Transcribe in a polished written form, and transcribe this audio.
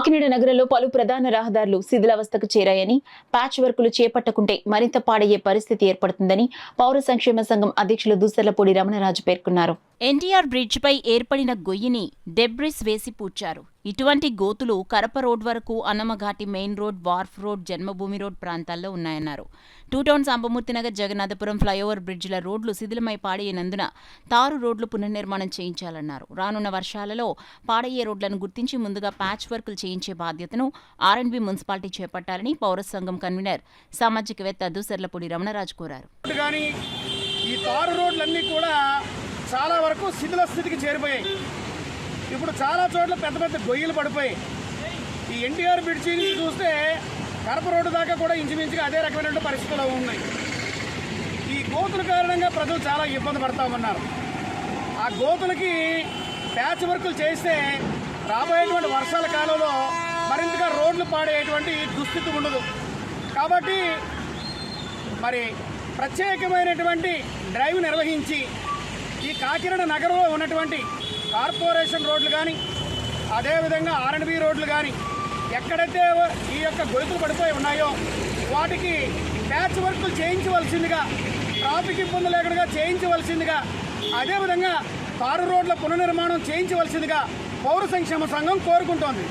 కాకినాడ నగరంలో పలు ప్రధాన రహదారులు శిథిలావస్థకు చేరాయని, ప్యాచ్ వర్కులు చేపట్టకుంటే మరింత పాడయ్యే పరిస్థితి ఏర్పడుతుందని పౌర సంక్షేమ సంఘం అధ్యక్షులు దుస్సర్లపూడి రమణరాజు పేర్కొన్నారు. ఎన్టీఆర్ బ్రిడ్జిపై ఏర్పడిన గొయ్యిని డెబ్రిస్ వేసి పూడ్చారు. ఇటువంటి గోతులు కరప రోడ్ వరకు, అన్నమఘాటి మెయిన్ రోడ్, వార్ఫ్ రోడ్, జన్మభూమి రోడ్ ప్రాంతాల్లో ఉన్నాయన్నారు. టూ టౌన్ సాంబమూర్తినగర్, జగన్నాథపురం ఫ్లైఓవర్ బ్రిడ్జిల రోడ్లు శిథిలమై పాడైనందున తారు రోడ్లు పునర్నిర్మాణం చేయించాలన్నారు. రానున్న వర్షాలలో పాడయ్యే రోడ్లను గుర్తించి ముందుగా ప్యాచ్ వర్కులు చేయించే బాధ్యతను ఆర్ఎండ్బి మున్సిపాలిటీ చేపట్టాలని పౌర సంఘం కన్వీనర్ సామాజికవేత్త దుస్సర్లపూడి రమణరాజు కోరారు. ఈ తారు రోడ్లన్నీ కూడా చాలా వరకు శిథిల స్థితికి చేరిపోయాయి. ఇప్పుడు చాలా చోట్ల పెద్ద పెద్ద గొయ్యలు పడిపోయాయి. ఈ ఎన్టీఆర్ బ్రిడ్జి నుంచి చూస్తే కరప రోడ్డు దాకా కూడా ఇంచుమించుగా అదే రకమైన పరిస్థితులు ఉన్నాయి. ఈ గోతుల కారణంగా ప్రజలు చాలా ఇబ్బంది పడతా ఉన్నారు. ఆ గోతులకి ప్యాచ్ వర్కులు చేస్తే రాబోయేటువంటి వర్షాల కాలంలో మరింతగా రోడ్లు పాడేటువంటి దుస్థితి ఉండదు. కాబట్టి మరి ప్రత్యేకమైనటువంటి డ్రైవ్ నిర్వహించి ఈ కాకినాడ నగరంలో ఉన్నటువంటి కార్పొరేషన్ రోడ్లు కానీ, అదేవిధంగా ఆర్ఎండ్బి రోడ్లు కానీ ఎక్కడైతే ఈ యొక్క గొలుసులు పడిపోయి ఉన్నాయో వాటికి ప్యాచ్ వర్కులు చేయించవలసిందిగా, ట్రాఫిక్ ఇబ్బంది లేకుండా చేయించవలసిందిగా, అదేవిధంగా తారు రోడ్ల పునర్నిర్మాణం చేయించవలసిందిగా పౌర సంక్షేమ సంఘం కోరుకుంటోంది.